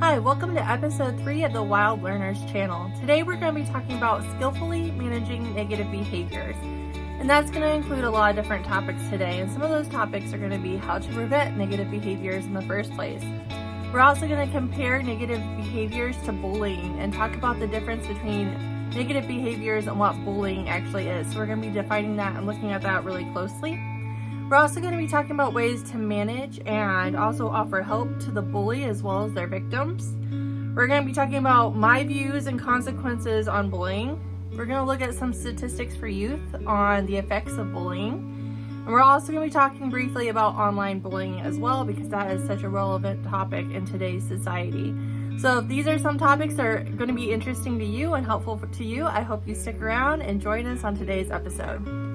Hi, welcome to episode 3 of the Wild Learners channel. Today we're going to be talking about skillfully managing negative behaviors. And that's going to include a lot of different topics today. And some of those topics are going to be how to prevent negative behaviors in the first place. We're also going to compare negative behaviors to bullying and talk about the difference between negative behaviors and what bullying actually is. So we're going to be defining that and looking at that really closely. We're also going to be talking about ways to manage and also offer help to the bully as well as their victims. We're going to be talking about my views and consequences on bullying. We're going to look at some statistics for youth on the effects of bullying. And we're also going to be talking briefly about online bullying as well, because that is such a relevant topic in today's society. So if these are some topics that are going to be interesting to you and helpful to you, I hope you stick around and join us on today's episode.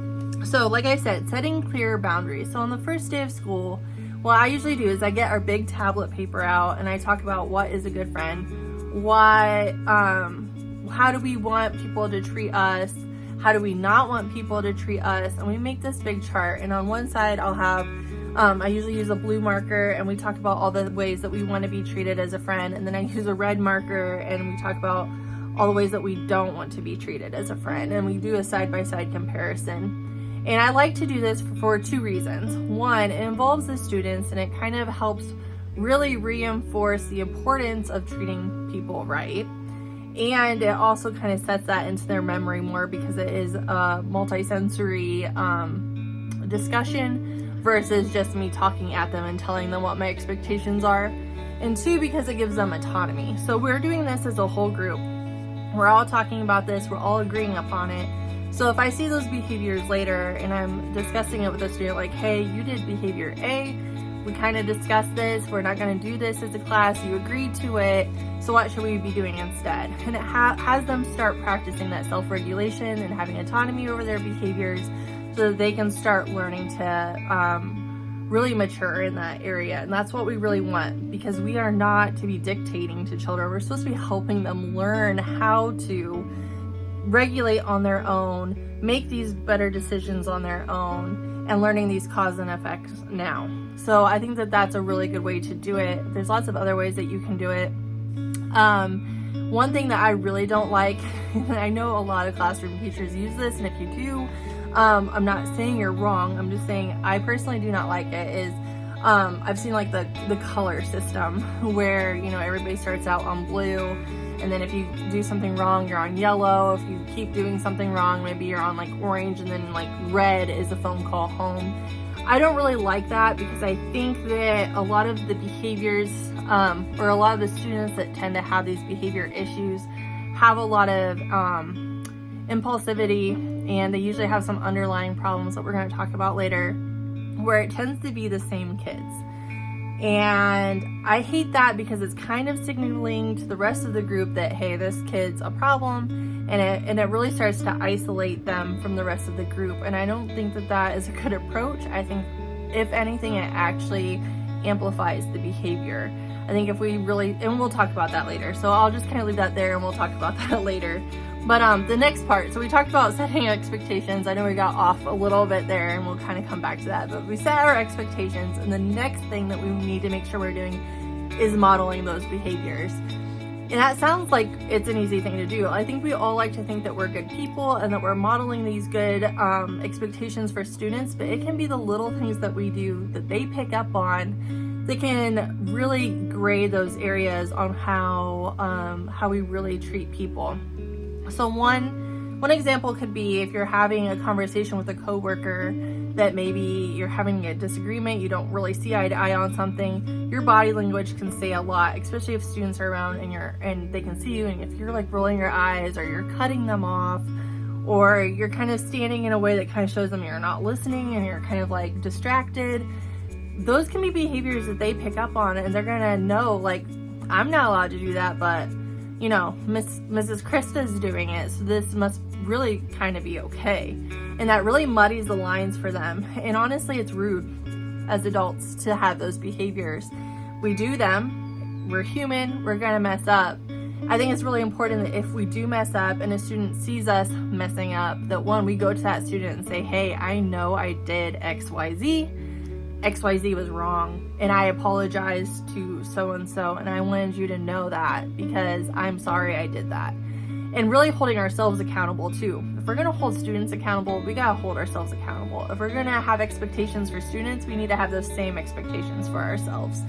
So like I said, setting clear boundaries. So on the first day of school, what I usually do is I get our big tablet paper out and I talk about what is a good friend, how do we want people to treat us, how do we not want people to treat us, and we make this big chart. And on one side I'll have, I usually use a blue marker and we talk about all the ways that we want to be treated as a friend, and then I use a red marker and we talk about all the ways that we don't want to be treated as a friend, and we do a side-by-side comparison. And I like to do this for two reasons. One, it involves the students and it kind of helps really reinforce the importance of treating people right. And it also kind of sets that into their memory more because it is a multi-sensory discussion versus just me talking at them and telling them what my expectations are. And two, because it gives them autonomy. So we're doing this as a whole group. We're all talking about this, we're all agreeing upon it. So if I see those behaviors later and I'm discussing it with a student, like, hey, you did behavior A, we kind of discussed this, we're not going to do this as a class, you agreed to it, so what should we be doing instead? And it has them start practicing that self-regulation and having autonomy over their behaviors so that they can start learning to really mature in that area. And that's what we really want, because we are not to be dictating to children. We're supposed to be helping them learn how to regulate on their own, make these better decisions on their own, and learning these cause and effects now. So I think that that's a really good way to do it. There's lots of other ways that you can do it. One thing that I really don't like, and I know a lot of classroom teachers use this, and if you do, I'm not saying you're wrong, I'm just saying I personally do not like it, is I've seen like the color system where, you know, everybody starts out on blue, and then if you do something wrong, you're on yellow. If you keep doing something wrong, maybe you're on like orange, and then like red is a phone call home. I don't really like that, because I think that a lot of the behaviors, or a lot of the students that tend to have these behavior issues have a lot of impulsivity, and they usually have some underlying problems that we're going to talk about later, where it tends to be the same kids. And I hate that, because it's kind of signaling to the rest of the group that, hey, this kid's a problem, and it really starts to isolate them from the rest of the group. And I don't think that that is a good approach. I think, if anything, it actually amplifies the behavior. I think if we really, and we'll talk about that later, so I'll just kind of leave that there and we'll talk about that later. But the next part, so we talked about setting expectations. I know we got off a little bit there, and we'll kind of come back to that, but we set our expectations, and the next thing that we need to make sure we're doing is modeling those behaviors. And that sounds like it's an easy thing to do. I think we all like to think that we're good people and that we're modeling these good expectations for students, but it can be the little things that we do that they pick up on that can really grade those areas on how we really treat people. So one example could be if you're having a conversation with a coworker that maybe you're having a disagreement, you don't really see eye to eye on something, your body language can say a lot, especially if students are around and they can see you, and if you're like rolling your eyes or you're cutting them off, or you're kind of standing in a way that kind of shows them you're not listening and you're kind of like distracted. Those can be behaviors that they pick up on, and they're gonna know, like, I'm not allowed to do that, but you know, Mrs. Krista's doing it, so this must really kind of be okay. And that really muddies the lines for them. And honestly, it's rude as adults to have those behaviors. We do them, we're human, we're gonna mess up. I think it's really important that if we do mess up and a student sees us messing up, that one, we go to that student and say, hey, I know I did XYZ. XYZ was wrong, and I apologized to so-and-so, and I wanted you to know that because I'm sorry I did that. And really holding ourselves accountable too. If we're gonna hold students accountable, we gotta hold ourselves accountable. If we're gonna have expectations for students, we need to have those same expectations for ourselves.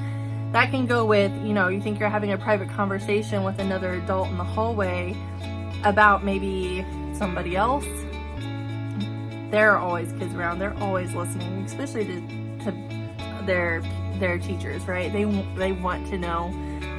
That can go with, you think you're having a private conversation with another adult in the hallway about maybe somebody else. There are always kids around. They're always listening, especially to their teachers, right? They want to know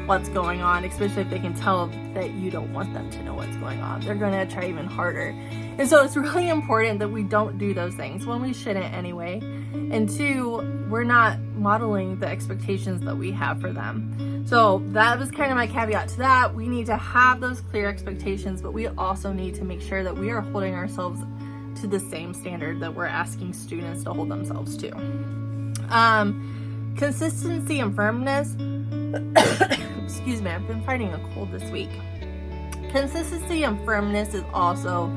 what's going on, especially if they can tell that you don't want them to know what's going on. They're going to try even harder. And so it's really important that we don't do those things. One, we shouldn't anyway. And two, we're not modeling the expectations that we have for them. So that was kind of my caveat to that. We need to have those clear expectations, but we also need to make sure that we are holding ourselves to the same standard that we're asking students to hold themselves to. Consistency and firmness. Excuse me, I've been fighting a cold this week. Consistency and firmness is also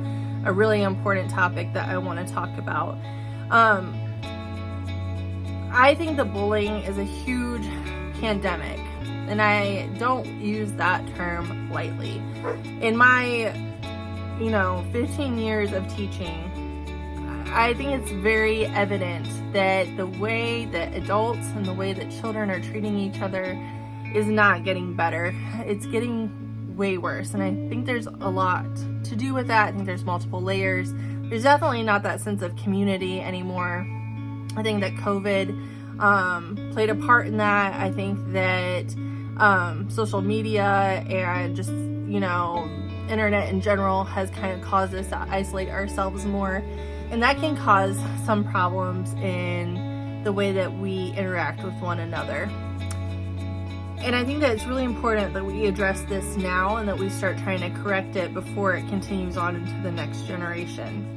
a really important topic that I want to talk about. I think the bullying is a huge pandemic, and I don't use that term lightly. In my 15 years of teaching, I think it's very evident that the way that adults and the way that children are treating each other is not getting better. It's getting way worse. And I think there's a lot to do with that. I think there's multiple layers. There's definitely not that sense of community anymore. I think that COVID played a part in that. I think that social media and just, internet in general has kind of caused us to isolate ourselves more. And that can cause some problems in the way that we interact with one another. And I think that it's really important that we address this now and that we start trying to correct it before it continues on into the next generation.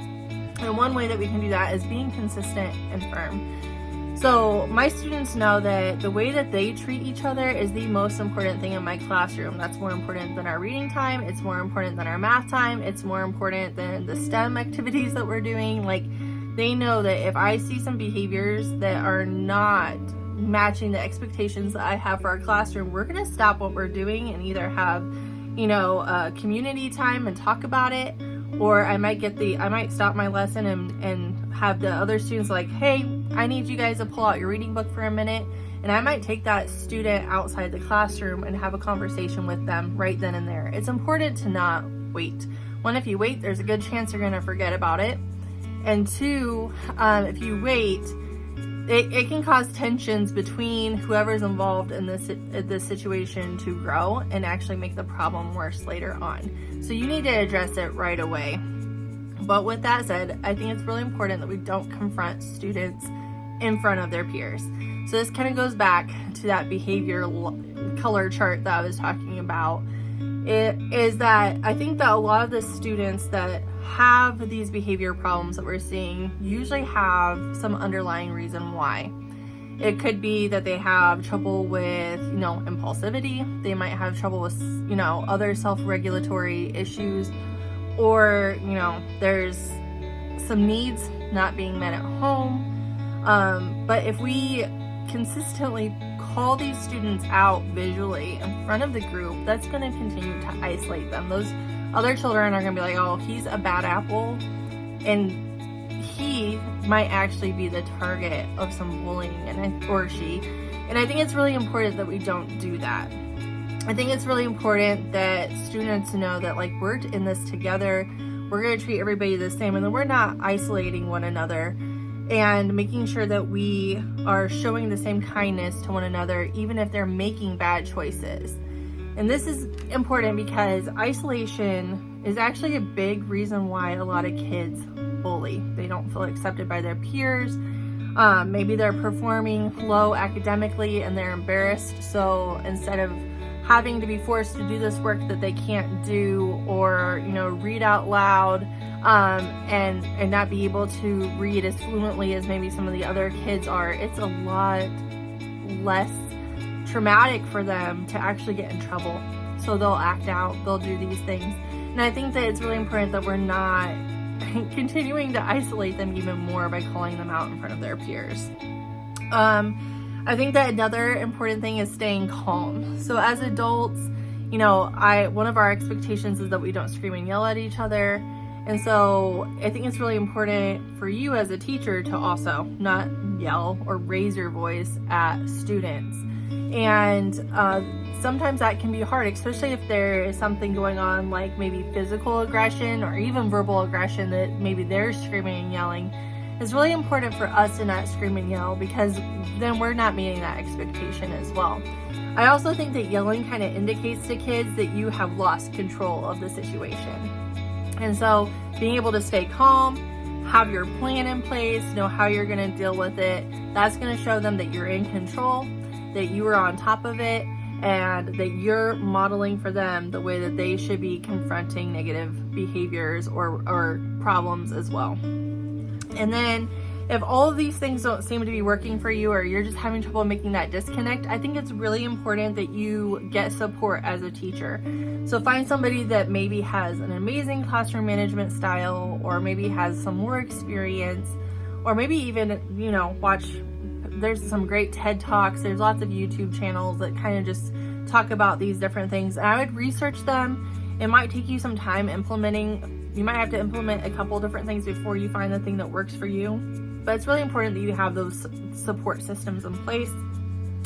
And one way that we can do that is being consistent and firm. So my students know that the way that they treat each other is the most important thing in my classroom. That's more important than our reading time. It's more important than our math time. It's more important than the STEM activities that we're doing. Like, they know that if I see some behaviors that are not matching the expectations that I have for our classroom, we're going to stop what we're doing and either have, community time and talk about it, or I might stop my lesson and have the other students like, hey, I need you guys to pull out your reading book for a minute. And I might take that student outside the classroom and have a conversation with them right then and there. It's important to not wait. One, if you wait, there's a good chance you're going to forget about it. And two, if you wait, it can cause tensions between whoever's involved in this situation to grow and actually make the problem worse later on. So you need to address it right away. But with that said, I think it's really important that we don't confront students in front of their peers. So this kind of goes back to that behavior color chart that I was talking about. It is that I think that a lot of the students that have these behavior problems that we're seeing usually have some underlying reason why. It could be that they have trouble with, impulsivity. They might have trouble with, other self-regulatory issues, or, there's some needs not being met at home. But if we consistently call these students out visually in front of the group, that's going to continue to isolate them. Those other children are going to be like, oh, he's a bad apple, and he might actually be the target of some bullying, or she. And I think it's really important that we don't do that. I think it's really important that students know that, like, we're in this together. We're going to treat everybody the same, and that we're not isolating one another, and making sure that we are showing the same kindness to one another, even if they're making bad choices. And this is important because isolation is actually a big reason why a lot of kids bully. They don't feel accepted by their peers. Maybe they're performing low academically and they're embarrassed. So instead of having to be forced to do this work that they can't do, or, read out loud, and not be able to read as fluently as maybe some of the other kids are, it's a lot less traumatic for them to actually get in trouble. So they'll act out, they'll do these things. And I think that it's really important that we're not continuing to isolate them even more by calling them out in front of their peers. I think that another important thing is staying calm. So as adults, one of our expectations is that we don't scream and yell at each other. And so I think it's really important for you as a teacher to also not yell or raise your voice at students. And sometimes that can be hard, especially if there is something going on like maybe physical aggression or even verbal aggression that maybe they're screaming and yelling. It's really important for us to not scream and yell, because then we're not meeting that expectation as well. I also think that yelling kind of indicates to kids that you have lost control of the situation. And so being able to stay calm, have your plan in place, know how you're going to deal with it, that's going to show them that you're in control, that you are on top of it, and that you're modeling for them the way that they should be confronting negative behaviors or problems as well. And then if all of these things don't seem to be working for you, or you're just having trouble making that disconnect, I think it's really important that you get support as a teacher. So find somebody that maybe has an amazing classroom management style, or maybe has some more experience, or maybe even, there's some great TED Talks. There's lots of YouTube channels that kind of just talk about these different things. And I would research them. It might take you some time implementing. You might have to implement a couple different things before you find the thing that works for you. But it's really important that you have those support systems in place,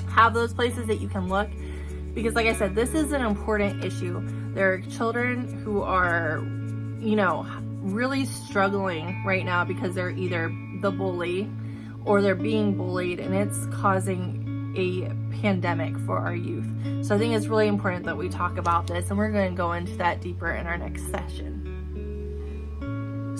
have those places that you can look, because like I said, this is an important issue. There are children who are, really struggling right now because they're either the bully or they're being bullied, and it's causing a pandemic for our youth. So I think it's really important that we talk about this, and we're going to go into that deeper in our next session.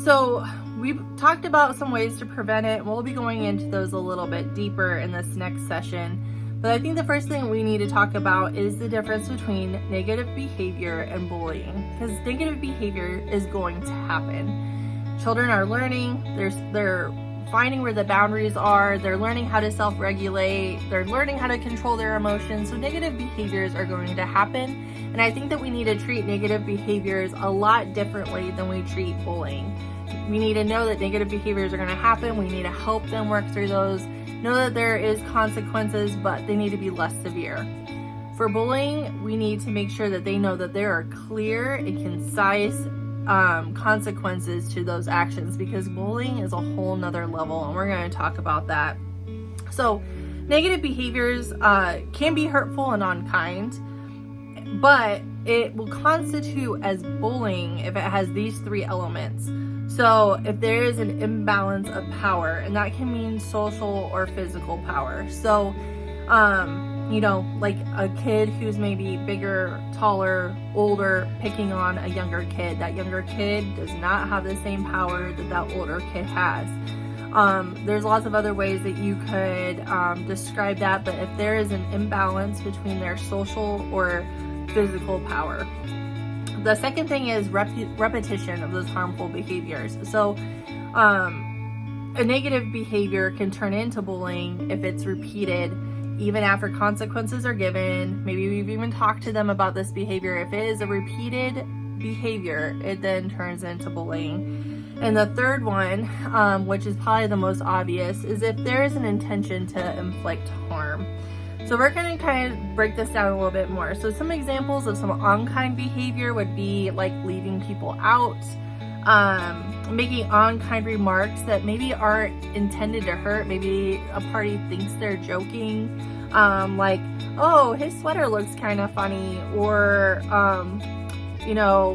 So we've talked about some ways to prevent it. We'll be going into those a little bit deeper in this next session. But I think the first thing we need to talk about is the difference between negative behavior and bullying, because negative behavior is going to happen. Children are learning, they're finding where the boundaries are, they're learning how to self-regulate, they're learning how to control their emotions. So negative behaviors are going to happen. And I think that we need to treat negative behaviors a lot differently than we treat bullying. We need to know that negative behaviors are going to happen. We need to help them work through those. Know that there is consequences, but they need to be less severe. For bullying, we need to make sure that they know that there are clear and concise consequences to those actions, because bullying is a whole nother level, and we're going to talk about that. So negative behaviors can be hurtful and unkind, but it will constitute as bullying if it has these three elements. So if there is an imbalance of power, and that can mean social or physical power. So, like a kid who's maybe bigger, taller, older, picking on a younger kid. That younger kid does not have the same power that older kid has. There's lots of other ways that you could describe that, but if there is an imbalance between their social or physical power. The second thing is repetition of those harmful behaviors. So a negative behavior can turn into bullying if it's repeated, even after consequences are given. Maybe we've even talked to them about this behavior. If it is a repeated behavior, it then turns into bullying. And the third one, which is probably the most obvious, is if there is an intention to inflict harm. So we're going to kind of break this down a little bit more. So some examples of some unkind behavior would be like leaving people out, making unkind remarks that maybe aren't intended to hurt. Maybe a party thinks they're joking, like, oh, his sweater looks kind of funny, or,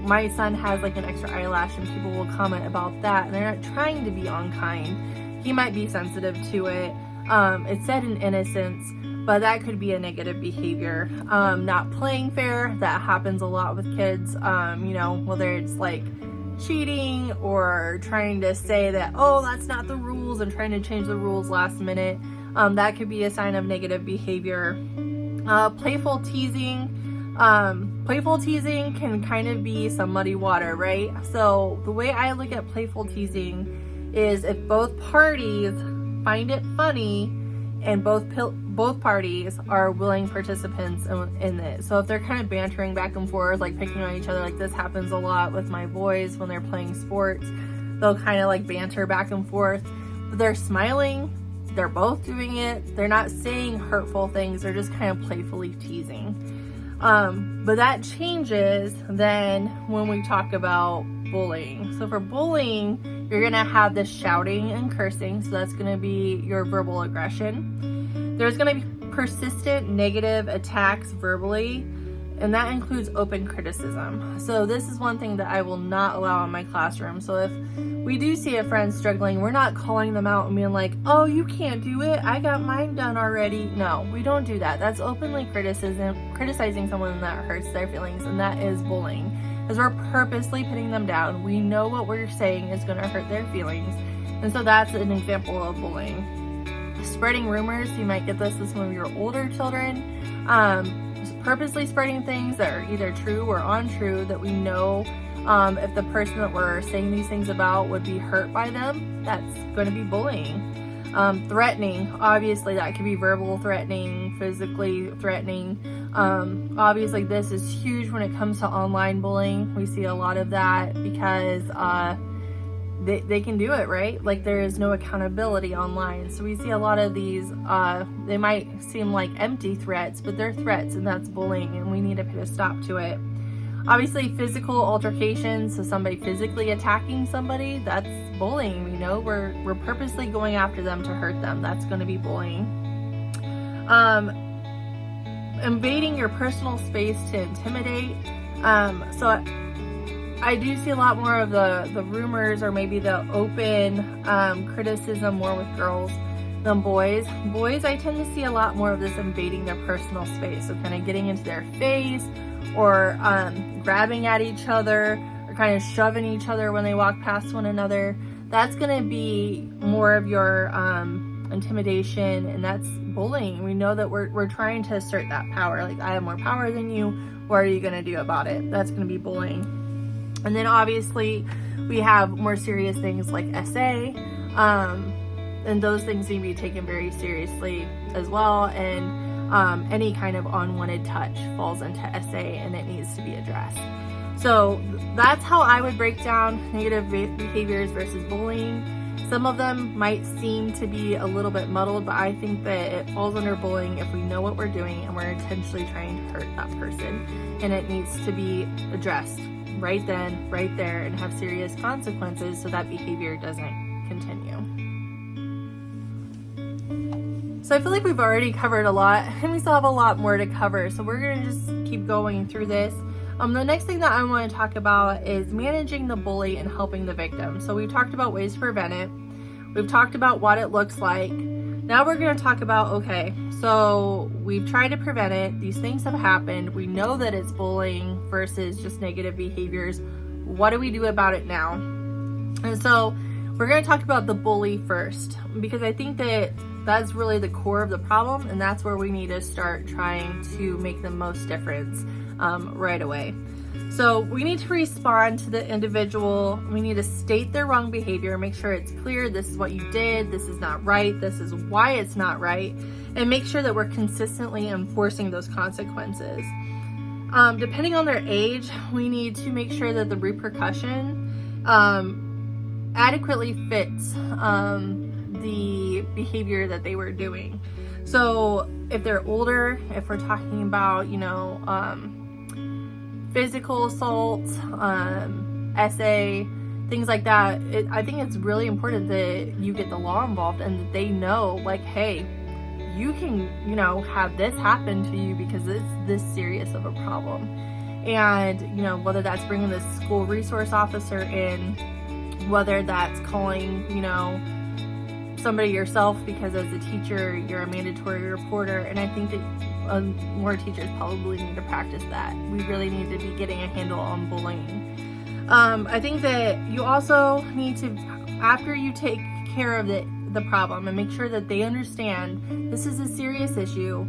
my son has like an extra eyelash, and people will comment about that, and they're not trying to be unkind. He might be sensitive to it. It's said in innocence, but that could be a negative behavior. Not playing fair, that happens a lot with kids, whether it's like cheating or trying to say that, oh, that's not the rules, and trying to change the rules last minute. That could be a sign of negative behavior. Playful teasing. Playful teasing can kind of be some muddy water, right? So the way I look at playful teasing is if both parties find it funny and both parties are willing participants in it. So if they're kind of bantering back and forth, like picking on each other, like this happens a lot with my boys when they're playing sports. They'll kind of like banter back and forth, but they're smiling they're both doing it. They're not saying hurtful things. They're just kind of playfully teasing. But that changes then when we talk about bullying. So for bullying, you're going to have this shouting and cursing. So that's going to be your verbal aggression. There's going to be persistent negative attacks verbally, and that includes open criticism. So this is one thing that I will not allow in my classroom. So if we do see a friend struggling, we're not calling them out and being like, oh, you can't do it, I got mine done already. No, we don't do that. That's openly criticizing someone that hurts their feelings, and that is bullying, because we're purposely putting them down. We know what we're saying is going to hurt their feelings, and so that's an example of bullying. Spreading rumors, you might get this with some of your older children. Purposely spreading things that are either true or untrue that we know if the person that we're saying these things about would be hurt by them, that's going to be bullying. Threatening, obviously that could be verbal threatening, physically threatening. Obviously this is huge when it comes to online bullying. We see a lot of that because they can do it, right? Like there is no accountability online. So we see a lot of these, they might seem like empty threats, but they're threats, and that's bullying, and we need to put a stop to it. Obviously physical altercations, so somebody physically attacking somebody, that's bullying. We know we're purposely going after them to hurt them. That's going to be bullying. Invading your personal space to intimidate. So I do see a lot more of the rumors, or maybe the open criticism more with girls than boys. Boys, I tend to see a lot more of this invading their personal space. So kind of getting into their face, or grabbing at each other, or kind of shoving each other when they walk past one another. That's going to be more of your intimidation, and that's bullying. We know that we're trying to assert that power. Like, I have more power than you. What are you going to do about it? That's going to be bullying. And then obviously we have more serious things like SA, and those things need to be taken very seriously as well. And any kind of unwanted touch falls into SA, and it needs to be addressed. So that's how I would break down negative behaviors versus bullying. Some of them might seem to be a little bit muddled, but I think that it falls under bullying if we know what we're doing and we're intentionally trying to hurt that person, and it needs to be addressed right then, right there, and have serious consequences so that behavior doesn't continue. So I feel like we've already covered a lot, and we still have a lot more to cover, so we're going to just keep going through this. The next thing that I want to talk about is managing the bully and helping the victim. So we've talked about ways to prevent it. We've talked about what it looks like. Now we're going to talk about, okay, so we've tried to prevent it. These things have happened. We know that it's bullying versus just negative behaviors. What do we do about it now? And so we're going to talk about the bully first, because I think that that's really the core of the problem, and that's where we need to start trying to make the most difference right away. So we need to respond to the individual. We need to state their wrong behavior, make sure it's clear, this is what you did, this is not right, this is why it's not right, and make sure that we're consistently enforcing those consequences. Depending on their age, we need to make sure that the repercussion adequately fits the behavior that they were doing. So if they're older, if we're talking about, physical assault, SA, things like that, I think it's really important that you get the law involved and that they know, like, hey, you can, have this happen to you because it's this serious of a problem. And, whether that's bringing the school resource officer in, whether that's calling, somebody yourself, because as a teacher, you're a mandatory reporter. And I think that more teachers probably need to practice that. We really need to be getting a handle on bullying. I think that you also need to, after you take care of the problem and make sure that they understand this is a serious issue,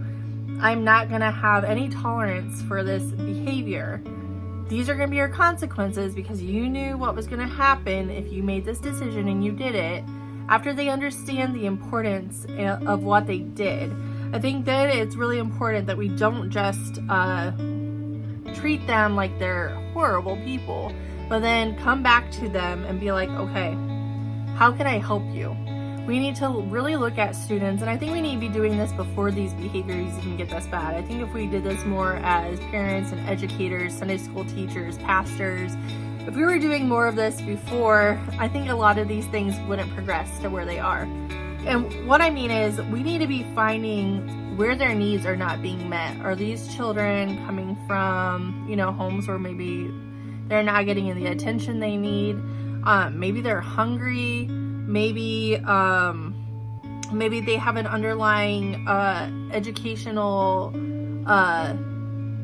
I'm not going to have any tolerance for this behavior. These are going to be your consequences because you knew what was going to happen if you made this decision and you did it. After they understand the importance of what they did, I think that it's really important that we don't just treat them like they're horrible people, but then come back to them and be like, okay, how can I help you? we need to really look at students, and I think we need to be doing this before these behaviors even get this bad. I think if we did this more as parents and educators, Sunday school teachers, pastors, if we were doing more of this before, I think a lot of these things wouldn't progress to where they are. And what I mean is, we need to be finding where their needs are not being met. Are these children coming from, homes where maybe they're not getting the attention they need? Maybe they're hungry. Maybe they have an underlying educational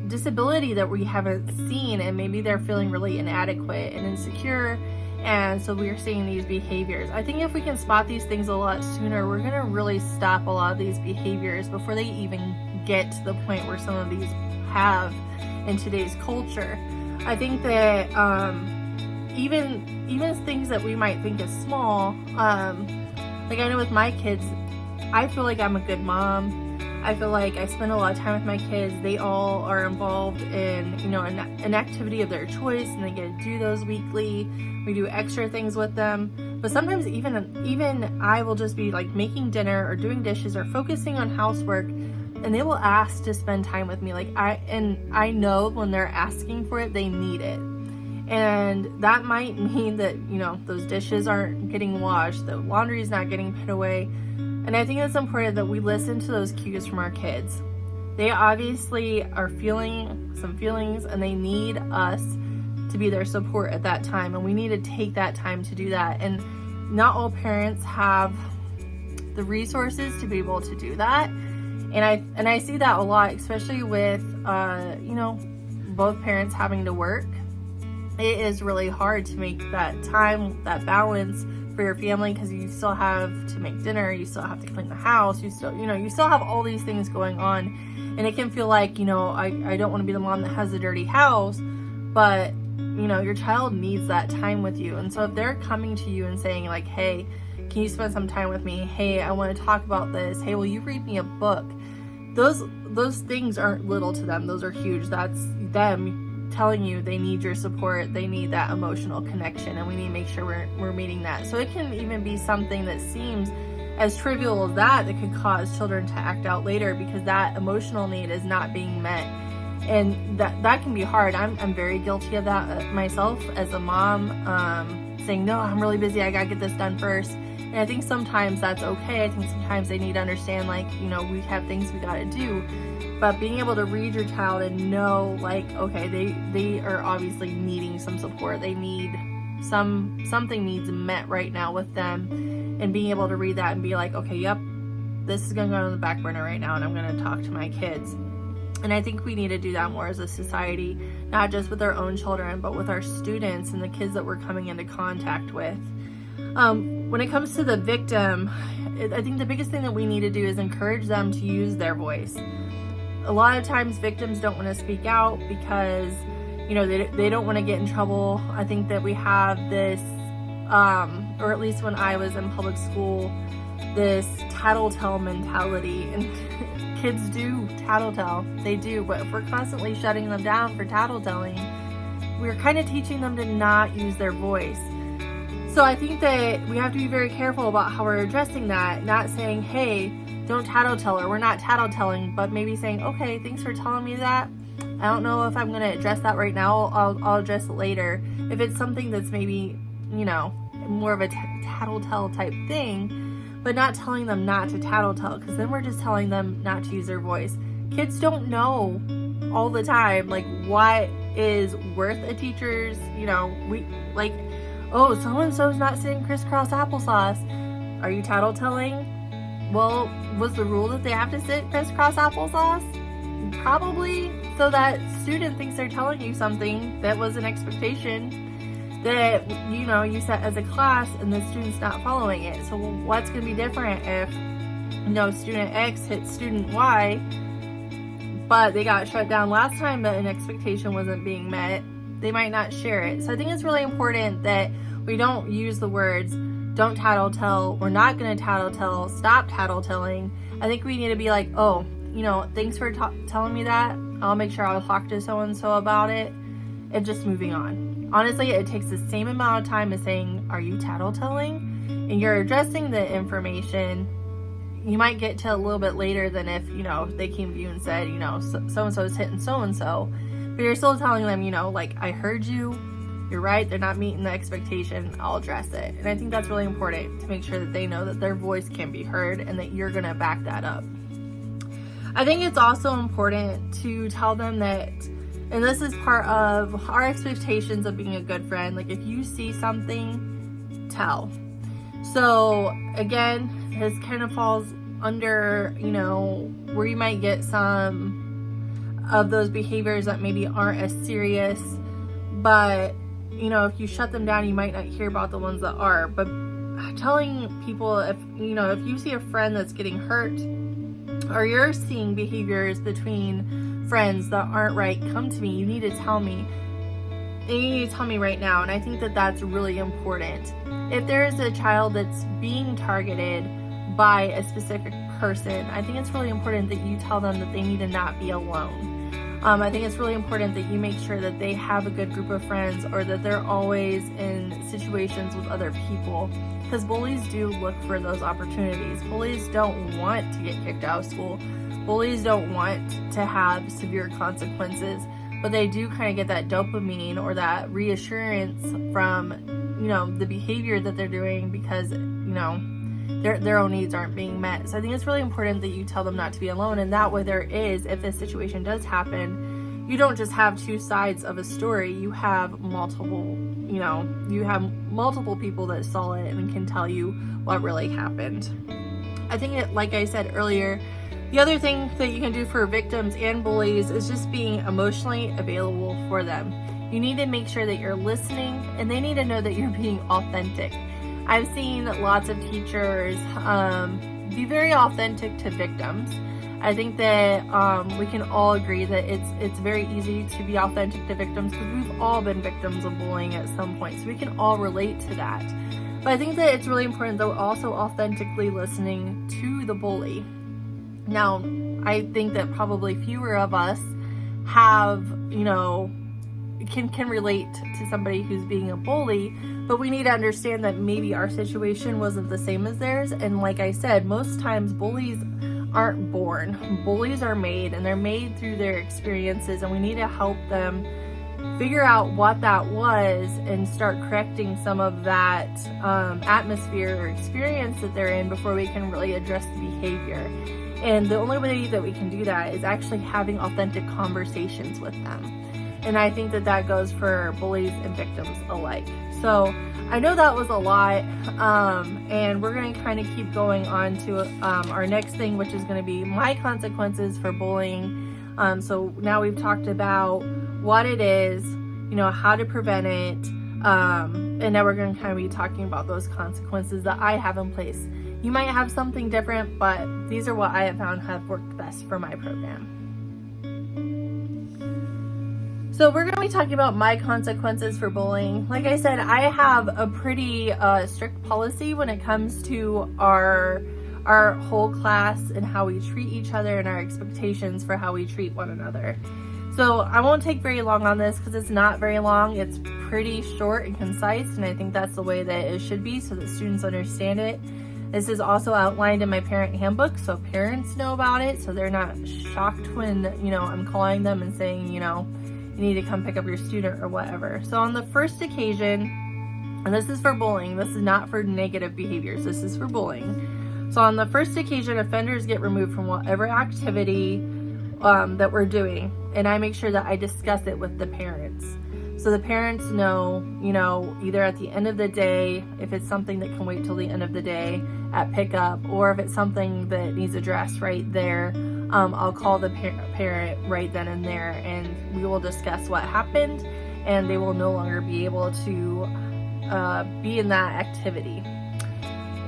disability that we haven't seen, and maybe they're feeling really inadequate and insecure, and so we're seeing these behaviors. I think if we can spot these things a lot sooner, we're going to really stop a lot of these behaviors before they even get to the point where some of these have in today's culture. I think that even things that we might think is small, like I know with my kids, I feel like I'm a good mom. I feel like I spend a lot of time with my kids. They all are involved in, an activity of their choice, and they get to do those weekly. We do extra things with them. But sometimes even I will just be like making dinner or doing dishes or focusing on housework, and they will ask to spend time with me. I know when they're asking for it, they need it. And that might mean that, those dishes aren't getting washed, the laundry is not getting put away. And I think it's important that we listen to those cues from our kids. They obviously are feeling some feelings, and they need us to be their support at that time. And we need to take that time to do that. And not all parents have the resources to be able to do that. And I see that a lot, especially with, both parents having to work. It is really hard to make that time, that balance for your family, because you still have to make dinner, you still have to clean the house, you still have all these things going on, and it can feel like, I don't want to be the mom that has a dirty house, but your child needs that time with you. And so if they're coming to you and saying like, hey, can you spend some time with me? Hey, I want to talk about this. Hey, will you read me a book? Those things aren't little to them. Those are huge. That's them telling you they need your support, they need that emotional connection, and we need to make sure we're meeting that. So it can even be something that seems as trivial as that could cause children to act out later because that emotional need is not being met. And that can be hard. I'm very guilty of that myself as a mom, saying, no, I'm really busy, I gotta get this done first. And I think sometimes that's okay. I think sometimes they need to understand, we have things we gotta do. But being able to read your child and know, okay, they are obviously needing some support. They need something needs met right now with them. And being able to read that and be like, okay, yep, this is going to go on the back burner right now, and I'm going to talk to my kids. And I think we need to do that more as a society, not just with our own children, but with our students and the kids that we're coming into contact with. When it comes to the victim, I think the biggest thing that we need to do is encourage them to use their voice. A lot of times victims don't want to speak out because, they don't want to get in trouble. I think that we have this, or at least when I was in public school, this tattletale mentality. And kids do tattletale. They do. But if we're constantly shutting them down for tattletaling, we're kind of teaching them to not use their voice. So I think that we have to be very careful about how we're addressing that, not saying, hey, don't tattletale, or we're not tattletaling, but maybe saying, okay, thanks for telling me that. I don't know if I'm going to address that right now. I'll address it later. If it's something that's maybe, more of a tattletale type thing, but not telling them not to tattletale, because then we're just telling them not to use their voice. Kids don't know all the time, what is worth a teacher's, oh, so-and-so's not sitting crisscross applesauce. Are you tattletelling? Well, was the rule that they have to sit crisscross applesauce? Probably. So that student thinks they're telling you something that was an expectation that, you set as a class, and the student's not following it. So what's going to be different if, student X hit student Y, but they got shut down last time, but an expectation wasn't being met? They might not share it. So I think it's really important that we don't use the words, don't tattletale, we're not going to tattletale, stop tattletaling. I think we need to be like, oh, thanks for telling me that. I'll make sure I'll talk to so-and-so about it, and just moving on. Honestly, it takes the same amount of time as saying, are you tattletaling? and you're addressing the information, you might get to a little bit later than if, they came to you and said, so-and-so is hitting so-and-so, but you're still telling them, like, I heard you, you're right, they're not meeting the expectation, I'll address it. And I think that's really important to make sure that they know that their voice can be heard and that you're gonna back that up. I think it's also important to tell them that, and this is part of our expectations of being a good friend, like if you see something, tell. So again, this kind of falls under, where you might get some of those behaviors that maybe aren't as serious, but if you shut them down, you might not hear about the ones that are. But telling people, if you see a friend that's getting hurt, or you're seeing behaviors between friends that aren't right, come to me. You need to tell me. And you need to tell me right now. And I think that that's really important. If there is a child that's being targeted by a specific person, I think it's really important that you tell them that they need to not be alone. I think it's really important that you make sure that they have a good group of friends, or that they're always in situations with other people, because bullies do look for those opportunities. Bullies don't want to get kicked out of school. Bullies don't want to have severe consequences, but they do kind of get that dopamine or that reassurance from, the behavior that they're doing, because, their own needs aren't being met. So I think it's really important that you tell them not to be alone, and that way if this situation does happen, you don't just have two sides of a story. You have multiple people that saw it and can tell you what really happened. I think like I said earlier, the other thing that you can do for victims and bullies is just being emotionally available for them. You need to make sure that you're listening, and they need to know that you're being authentic. I've seen lots of teachers be very authentic to victims. I think that we can all agree that it's very easy to be authentic to victims, because we've all been victims of bullying at some point, so we can all relate to that. But I think that it's really important that we're also authentically listening to the bully. Now, I think that probably fewer of us have, can relate to somebody who's being a bully, but we need to understand that maybe our situation wasn't the same as theirs. And like I said, most times bullies aren't born. Bullies are made, and they're made through their experiences, and we need to help them figure out what that was and start correcting some of that atmosphere or experience that they're in before we can really address the behavior. And the only way that we can do that is actually having authentic conversations with them. And I think that goes for bullies and victims alike. So I know that was a lot, and we're going to kind of keep going on to our next thing, which is going to be my consequences for bullying. So now we've talked about what it is, how to prevent it, and now we're going to kind of be talking about those consequences that I have in place. You might have something different, but these are what I have found have worked best for my program. So we're going to be talking about my consequences for bullying. Like I said, I have a pretty strict policy when it comes to our whole class and how we treat each other and our expectations for how we treat one another. So I won't take very long on this because it's not very long. It's pretty short and concise, and I think that's the way that it should be so that students understand it. This is also outlined in my parent handbook, so parents know about it, so they're not shocked when, I'm calling them and saying, you need to come pick up your student or whatever. So on the first occasion, and this is for bullying, this is not for negative behaviors, this is for bullying. So on the first occasion, offenders get removed from whatever activity that we're doing, and I make sure that I discuss it with the parents. So the parents know, either at the end of the day, if it's something that can wait till the end of the day at pickup, or if it's something that needs addressed right there, I'll call the parent right then and there, and we will discuss what happened, and they will no longer be able to be in that activity.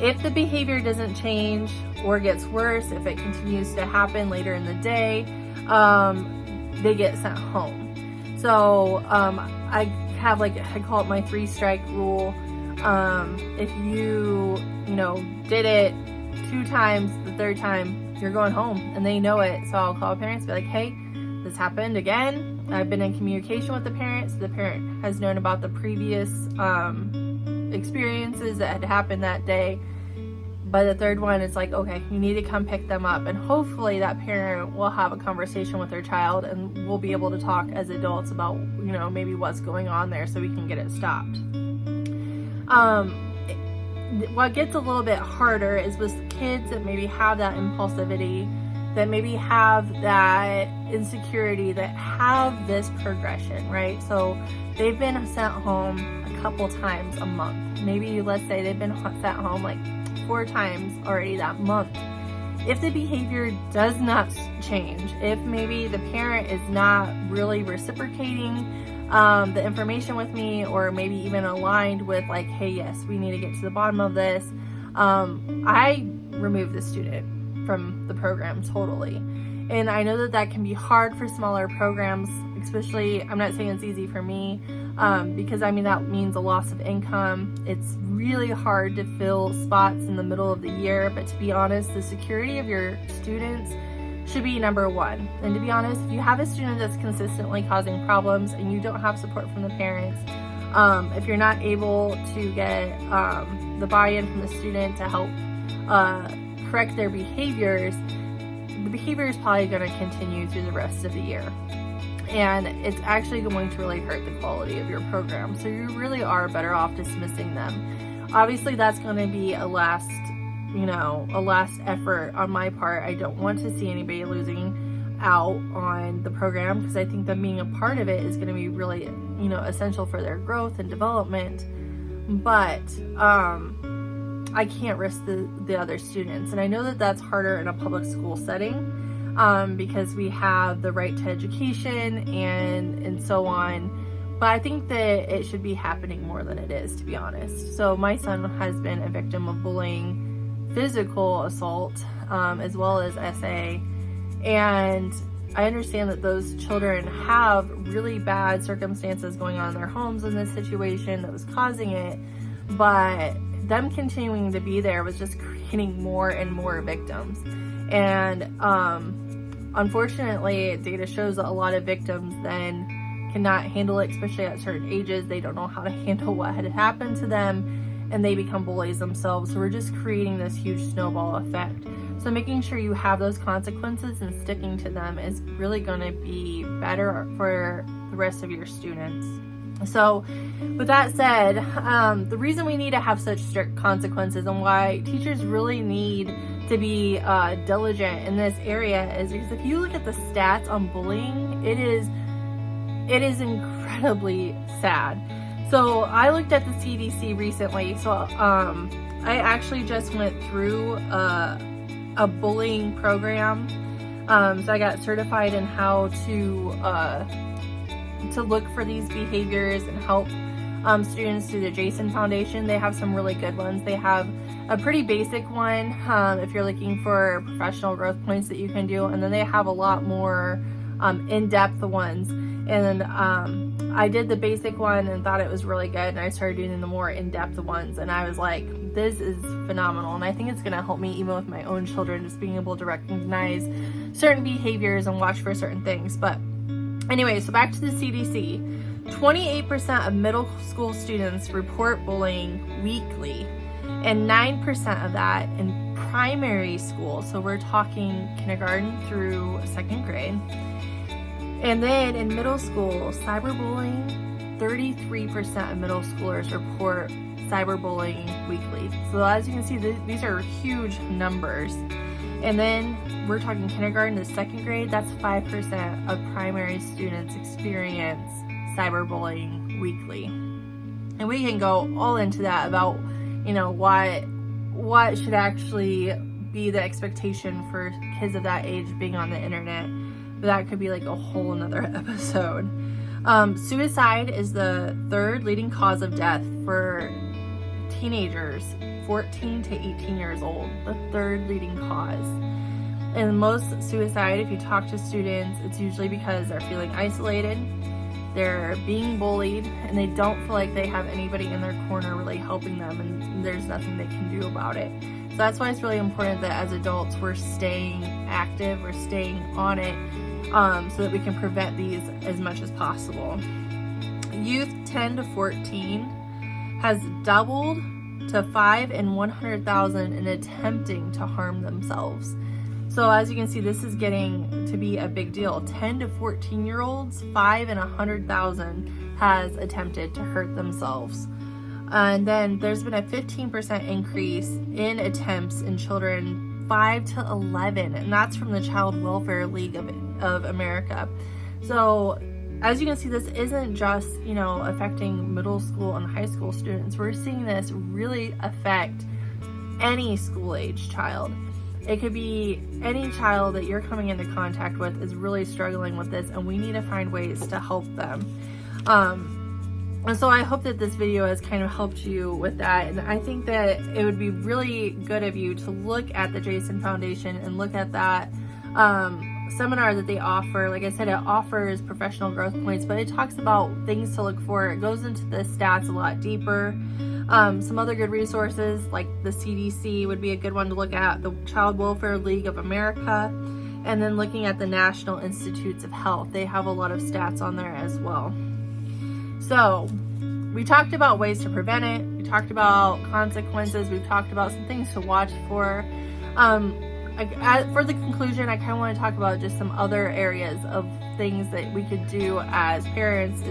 If the behavior doesn't change or gets worse, if it continues to happen later in the day, they get sent home. So I have I call it my 3-strike rule. If you did it 2 times, the 3rd time you're going home, and they know it. So I'll call parents, be like, hey, this happened again. I've been in communication with the parent, so the parent has known about the previous experiences that had happened that day. By the third one, it's like, okay, you need to come pick them up. And hopefully that parent will have a conversation with their child and we'll be able to talk as adults about, maybe what's going on there so we can get it stopped. What gets a little bit harder is with kids that maybe have that impulsivity, that maybe have that insecurity, that have this progression, right? So they've been sent home a couple times a month. Maybe let's say they've been sent home like 4 times already that month. If the behavior does not change, if maybe the parent is not really reciprocating the information with me, or maybe even aligned with like, hey, yes, we need to get to the bottom of this, I remove the student from the program totally. And I know that can be hard for smaller programs, especially, I'm not saying it's easy for me, because that means a loss of income. It's really hard to fill spots in the middle of the year, but to be honest, the security of your students should be number one. And to be honest, if you have a student that's consistently causing problems and you don't have support from the parents, if you're not able to get the buy-in from the student to help correct their behaviors, the behavior is probably going to continue through the rest of the year. And it's actually going to really hurt the quality of your program. So you really are better off dismissing them. Obviously, that's going to be a last effort on my part. I don't want to see anybody losing out on the program, because I think that being a part of it is going to be really, essential for their growth and development. But I can't risk the other students. And I know that that's harder in a public school setting, because we have the right to education and so on. But I think that it should be happening more than it is, to be honest. So my son has been a victim of bullying, physical assault, as well as SA. And I understand that those children have really bad circumstances going on in their homes in this situation that was causing it. But them continuing to be there was just creating more and more victims. And unfortunately, data shows that a lot of victims then cannot handle it, especially at certain ages. They don't know how to handle what had happened to them, and they become bullies themselves. So we're just creating this huge snowball effect. So making sure you have those consequences and sticking to them is really going to be better for the rest of your students. So with that said, the reason we need to have such strict consequences and why teachers really need to be diligent in this area is because if you look at the stats on bullying, it is incredibly sad. So I looked at the CDC recently. So I actually just went through a bullying program. So I got certified in how to look for these behaviors and help students through the Jason Foundation. They have some really good ones. They have a pretty basic one if you're looking for professional growth points that you can do, and then they have a lot more in-depth ones. And I did the basic one and thought it was really good, and I started doing the more in-depth ones, and I was like, this is phenomenal. And I think it's going to help me even with my own children, just being able to recognize certain behaviors and watch for certain things. But anyway, so back to the CDC. 28% of middle school students report bullying weekly, and 9% of that in primary school. So we're talking kindergarten through 2nd grade. And then in middle school, cyberbullying, 33% of middle schoolers report cyberbullying weekly. So as you can see, these are huge numbers. And then we're talking kindergarten to 2nd grade, that's 5% of primary students experience cyberbullying weekly. And we can go all into that about, what should actually be the expectation for kids of that age being on the internet. But that could be like a whole another episode. Suicide is the 3rd leading cause of death for teenagers 14 to 18 years old, the 3rd leading cause. And most suicide, if you talk to students, it's usually because they're feeling isolated, they're being bullied, and they don't feel like they have anybody in their corner really helping them, and there's nothing they can do about it. So that's why it's really important that as adults we're staying active, we're staying on it, so that we can prevent these as much as possible. Youth 10 to 14 has doubled to 5 in 100,000 in attempting to harm themselves. So as you can see, this is getting to be a big deal. 10 to 14-year-olds, 5 in 100,000 has attempted to hurt themselves. And then there's been a 15% increase in attempts in children 5 to 11, and that's from the Child Welfare League of America. So as you can see, this isn't just, affecting middle school and high school students. We're seeing this really affect any school-age child. It could be any child that you're coming into contact with is really struggling with this, and we need to find ways to help them. And so I hope that this video has kind of helped you with that. And I think that it would be really good of you to look at the Jason Foundation and look at that seminar that they offer. Like I said, it offers professional growth points, but it talks about things to look for. It goes into the stats a lot deeper. Some other good resources like the CDC would be a good one to look at, the Child Welfare League of America, and then looking at the National Institutes of Health. They have a lot of stats on there as well. So we talked about ways to prevent it. We talked about consequences. We've talked about some things to watch for. For the conclusion, I kind of want to talk about just some other areas of things that we could do as parents,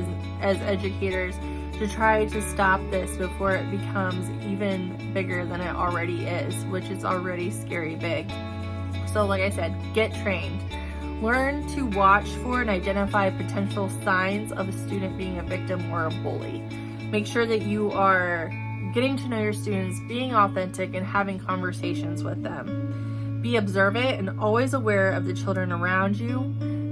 as educators, to try to stop this before it becomes even bigger than it already is, which is already scary big. So like I said, get trained. Learn to watch for and identify potential signs of a student being a victim or a bully. Make sure that you are getting to know your students, being authentic, and having conversations with them. Be observant and always aware of the children around you.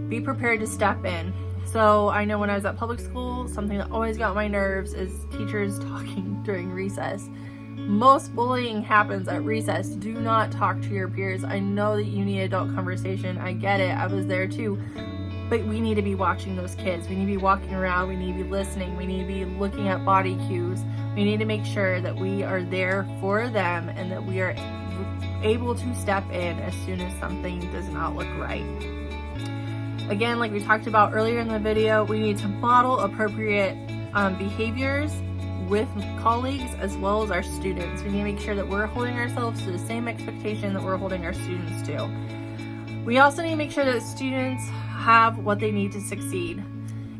Be prepared to step in. So I know when I was at public school, something that always got my nerves is teachers talking during recess. Most bullying happens at recess. Do not talk to your peers. I know that you need adult conversation. I get it. I was there too. But we need to be watching those kids. We need to be walking around. We need to be listening. We need to be looking at body cues. We need to make sure that we are there for them and that we are able to step in as soon as something does not look right. Again, like we talked about earlier in the video, we need to model appropriate behaviors with colleagues as well as our students. We need to make sure that we're holding ourselves to the same expectation that we're holding our students to. We also need to make sure that students have what they need to succeed.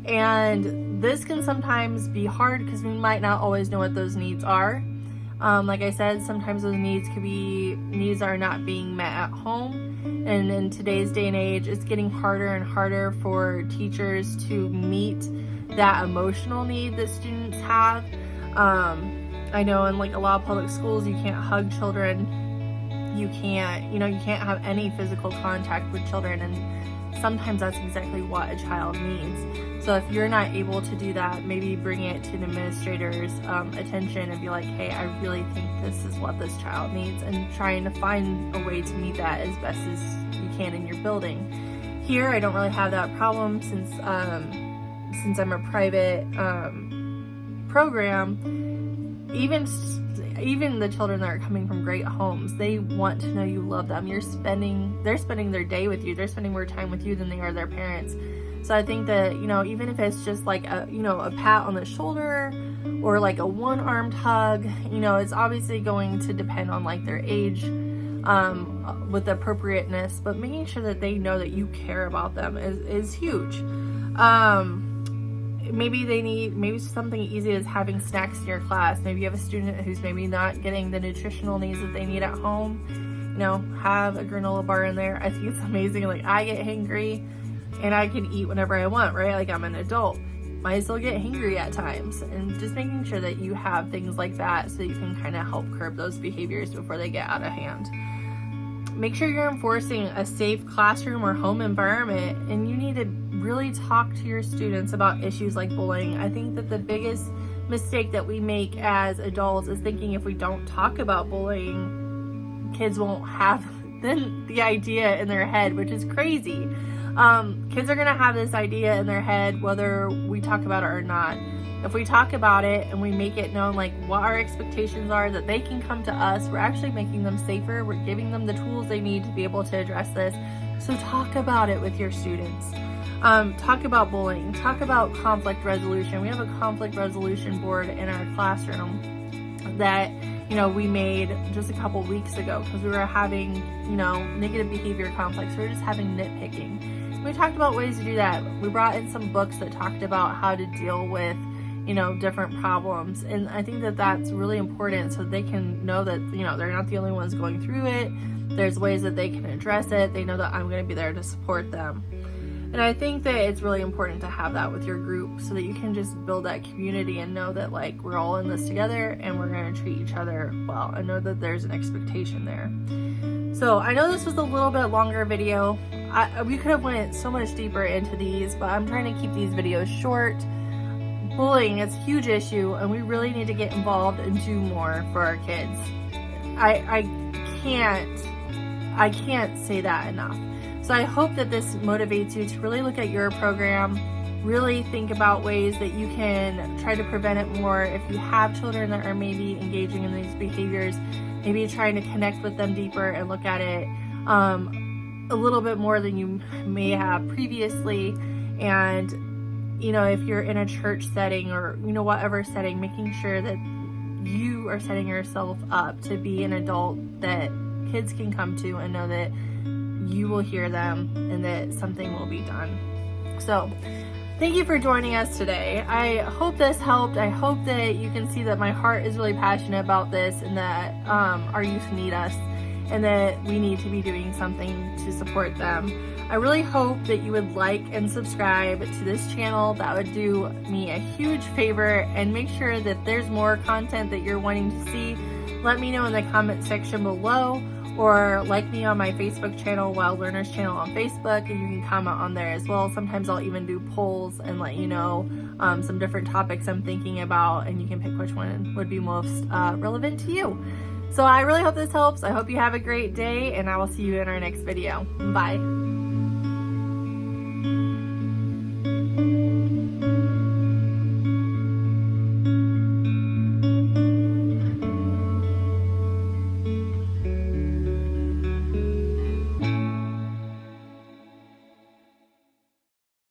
And this can sometimes be hard because we might not always know what those needs are. Like I said, sometimes those needs could be needs are not being met at home. And in today's day and age, it's getting harder and harder for teachers to meet that emotional need that students have. I know in like a lot of public schools, you can't hug children. You can't have any physical contact with children. And sometimes that's exactly what a child needs. So if you're not able to do that, maybe bring it to the administrator's attention and be like, hey, I really think this is what this child needs, and trying to find a way to meet that as best as you can in your building. Here, I don't really have that problem since I'm a private program. Even the children that are coming from great homes, they want to know you love them. They're spending their day with you. They're spending more time with you than they are their parents. So I think that, even if it's just like a pat on the shoulder or like a one-armed hug, it's obviously going to depend on like their age with the appropriateness, but making sure that they know that you care about them is huge. Maybe something easy is having snacks in your class. Maybe you have a student who's maybe not getting the nutritional needs that they need at home. Have a granola bar in there. I think it's amazing. Like, I get hangry and I can eat whenever I want, right? Like, I'm an adult. Might still get hangry at times. And just making sure that you have things like that so that you can kind of help curb those behaviors before they get out of hand. Make sure you're enforcing a safe classroom or home environment, and you need to really talk to your students about issues like bullying. I think that the biggest mistake that we make as adults is thinking if we don't talk about bullying, kids won't have the idea in their head, which is crazy. Kids are going to have this idea in their head whether we talk about it or not. If we talk about it and we make it known like what our expectations are, that they can come to us, we're actually making them safer. We're giving them the tools they need to be able to address this. So talk about it with your students. Talk about bullying, talk about conflict resolution. We have a conflict resolution board in our classroom that, you know, we made just a couple weeks ago because we were having, you know, negative behavior conflicts. We were just having nitpicking. We talked about ways to do that. We brought in some books that talked about how to deal with, you know, different problems. And I think that that's really important so they can know that, you know, they're not the only ones going through it. There's ways that they can address it. They know that I'm going to be there to support them. And I think that it's really important to have that with your group so that you can just build that community and know that, like, we're all in this together and we're going to treat each other well. I know that there's an expectation there. So I know this was a little bit longer video. We could have went so much deeper into these, but I'm trying to keep these videos short. Bullying is a huge issue and we really need to get involved and do more for our kids. I can't say that enough. So I hope that this motivates you to really look at your program, really think about ways that you can try to prevent it more. If you have children that are maybe engaging in these behaviors, maybe trying to connect with them deeper and look at it a little bit more than you may have previously. And, you know, if you're in a church setting or, you know, whatever setting, making sure that you are setting yourself up to be an adult that kids can come to and know that you will hear them and that something will be done. So thank you for joining us today. I hope this helped. I hope that you can see that my heart is really passionate about this and that our youth need us and that we need to be doing something to support them. I really hope that you would like and subscribe to this channel. That would do me a huge favor, and make sure that there's more content that you're wanting to see. Let me know in the comment section below, or like me on my Facebook channel, Wild Learners Channel on Facebook, and you can comment on there as well. Sometimes I'll even do polls and let you know some different topics I'm thinking about, and you can pick which one would be most relevant to you. So I really hope this helps. I hope you have a great day, and I will see you in our next video. Bye.